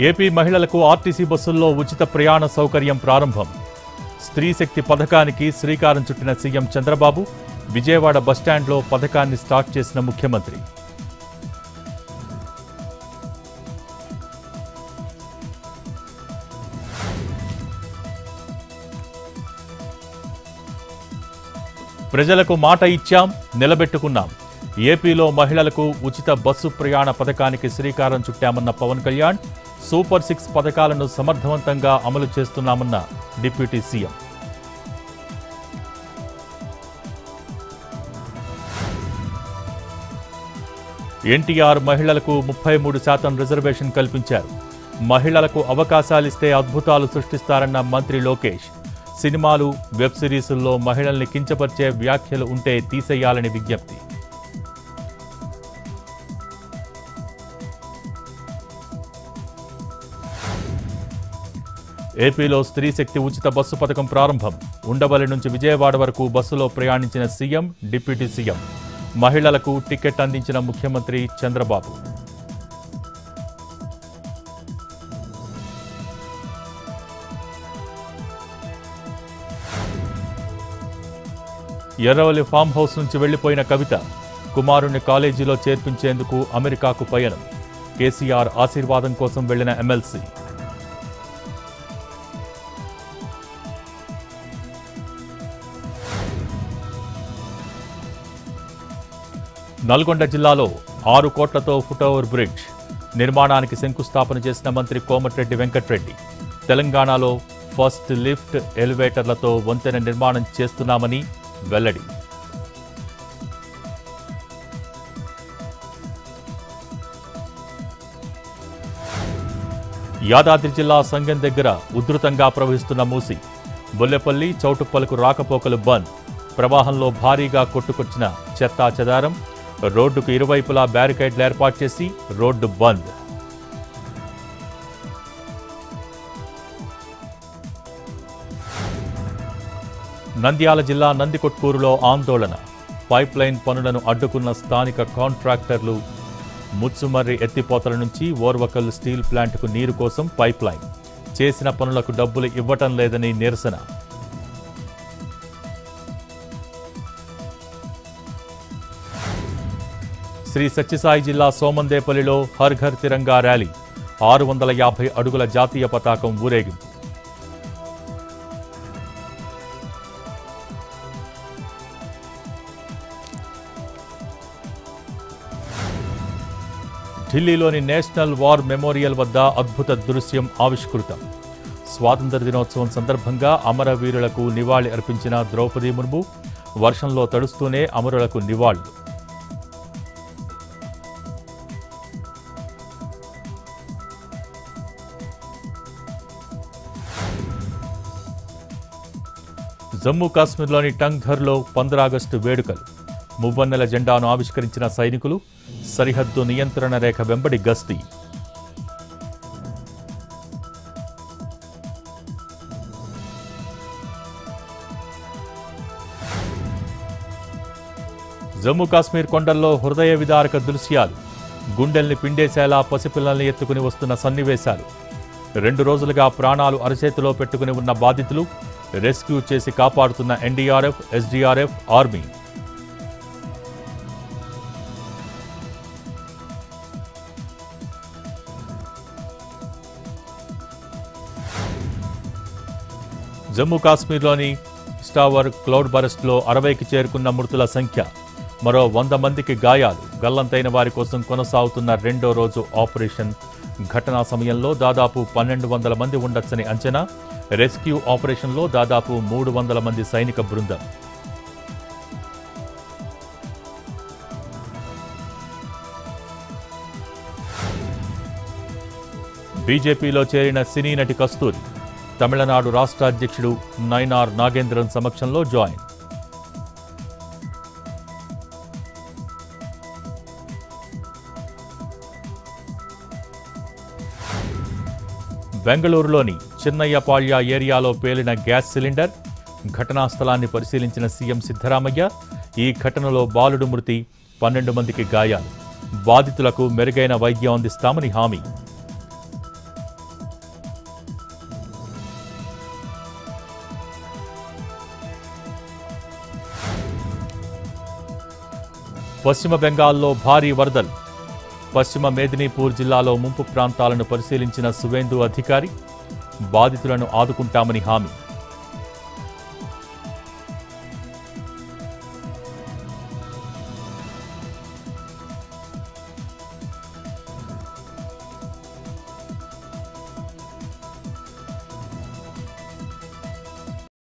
AP మహిళలకు RTC బస్సుల్లో ఉచిత ప్రయాణ సౌకర్యం ప్రారంభం. స్త్రీ శక్తి పథకానికి శ్రీకారం చుట్టిన సీఎం చంద్రబాబు. విజయవాడ బస్టాండ్లో పథకాన్ని స్టార్ట్ చేసిన ముఖ్యమంత్రి. ప్రజలకు మాట ఇచ్చాం, నిలబెట్టుకున్నాం. ఏపీలో మహిళలకు ఉచిత బస్సు ప్రయాణ పథకానికి శ్రీకారం చుట్టామన్న పవన్ కళ్యాణ్. సూపర్ 6 పథకాలను సమర్థవంతంగా అమలు చేస్తున్నామన్న డిప్యూటీ సీఎం. ఎన్టీఆర్ మహిళలకు 33% రిజర్వేషన్ కల్పించారు. మహిళలకు అవకాశాలిస్తే అద్భుతాలు సృష్టిస్తారన్న మంత్రి లోకేష్. సినిమాలు, వెబ్ సిరీసుల్లో మహిళల్ని కించపరిచే వ్యాఖ్యలు ఉంటే తీసేయాలని విజ్ఞప్తి. ఏపీలో స్త్రీ శక్తి ఉచిత బస్సు పథకం ప్రారంభం. ఉండవల్లి నుంచి విజయవాడ వరకు బస్సులో ప్రయాణించిన సీఎం, డిప్యూటీ సీఎం. మహిళలకు టికెట్ అందించిన ముఖ్యమంత్రి చంద్రబాబు. ఎర్రవల్లి ఫామ్ హౌస్ నుంచి వెళ్లిపోయిన కవిత. కుమారుణ్ణి కాలేజీలో చేర్పించేందుకు అమెరికాకు పయనం. కేసీఆర్ ఆశీర్వాదం కోసం వెళ్లిన ఎమ్మెల్సీ. నల్గొండ జిల్లాలో 6 కోట్లతో ఫుట్ఓవర్ బ్రిడ్జ్ నిర్మాణానికి శంకుస్థాపన చేసిన మంత్రి కోమటిరెడ్డి వెంకటరెడ్డి. తెలంగాణలో ఫస్ట్ లిఫ్ట్ ఎలివేటర్లతో వంతెన నిర్మాణం చేస్తున్నామని వెల్లడి. యాదాద్రి జిల్లా సంగం దగ్గర ఉధృతంగా ప్రవహిస్తున్న మూసి. బొల్లెపల్లి, చౌటుప్పలకు రాకపోకలు బంద్. ప్రవాహంలో భారీగా కొట్టుకొచ్చిన చెత్తా చెదారం. రోడ్డుకు ఇరువైపులా బ్యారికేడ్లు ఏర్పాటు చేసి రోడ్డు బంద్. నంద్యాల జిల్లా నందికొట్కూరులో ఆందోళన. పైప్ లైన్ పనులను అడ్డుకున్న స్థానిక కాంట్రాక్టర్లు. ముచ్చుమర్రి ఎత్తిపోతల నుంచి ఓర్వకల్ స్టీల్ ప్లాంట్కు నీరు కోసం పైప్ లైన్. చేసిన పనులకు డబ్బులు ఇవ్వటం లేదని నిరసన. శ్రీ సత్యసాయి జిల్లా సోమందేపల్లిలో హర్ ఘర్ తిరంగా ర్యాలీ. 650 అడుగుల జాతీయ పతాకం ఊరేగింపు. ఢిల్లీలోని నేషనల్ వార్ మెమోరియల్ వద్ద అద్భుత దృశ్యం ఆవిష్కృతం. స్వాతంత్ర దినోత్సవం సందర్భంగా అమరవీరులకు నివాళి అర్పించిన ద్రౌపది ముర్ము. వర్షంలో తడుస్తూనే అమరులకు నివాళులు. జమ్మూ కాశ్మీర్లోని టంగ్ధర్లో 15 ఆగస్టు వేడుకలు. మువ్వన్నెల జెండాను ఆవిష్కరించిన సైనికులు. సరిహద్దు నియంత్రణ రేఖ వెంబడి గస్తీ. జమ్మూ కాశ్మీర్ కొండల్లో హృదయ విదారక దృశ్యాలు. గుండెల్ని పిండేసేలా పసిపిల్లల్ని ఎత్తుకుని వస్తున్న సన్నివేశాలు. 2 రోజులుగా ప్రాణాలు అరచేతిలో పెట్టుకుని ఉన్న బాధితులు. రెస్క్యూ చేసి కాపాడుతున్న ఎన్డీఆర్ఎఫ్, ఎస్డీఆర్ఎఫ్, ఆర్మీ. జమ్మూ కాశ్మీర్లోని స్టావర్ క్లౌడ్ బరస్ట్లో 60కి చేరుకున్న మృతుల సంఖ్య. మరో 100 మందికి గాయాలు. గల్లంతైన వారి కోసం కొనసాగుతున్న 2వ రోజు ఆపరేషన్. ఘటనా సమయంలో దాదాపు 1200 మంది ఉండొచ్చని అంచనా. రెస్క్యూ ఆపరేషన్లో దాదాపు 300 మంది సైనిక బృందం. బీజేపీలో చేరిన సినీ నటి కస్తూరి. తమిళనాడు రాష్ట్ర అధ్యక్షుడు నైనార్ నాగేంద్రన్ సమక్షంలో జాయిన్. బెంగళూరులోని చిన్నయ్యపాళ్య ఏరియాలో పేలిన గ్యాస్ సిలిండర్. ఘటనా స్థలాన్ని పరిశీలించిన సీఎం సిద్ధరామయ్య. ఈ ఘటనలో బాలుడు మృతి, 12 మందికి గాయాలు. బాధితులకు మెరుగైన వైద్యం అందిస్తామని హామీ. పశ్చిమ బెంగాల్లో భారీ వరదలు. పశ్చిమ మేదినీపూర్ జిల్లాలో ముంపు ప్రాంతాలను పరిశీలించిన సువేందు అధికారి బాధితులను ఆదుకుంటామని హామీ.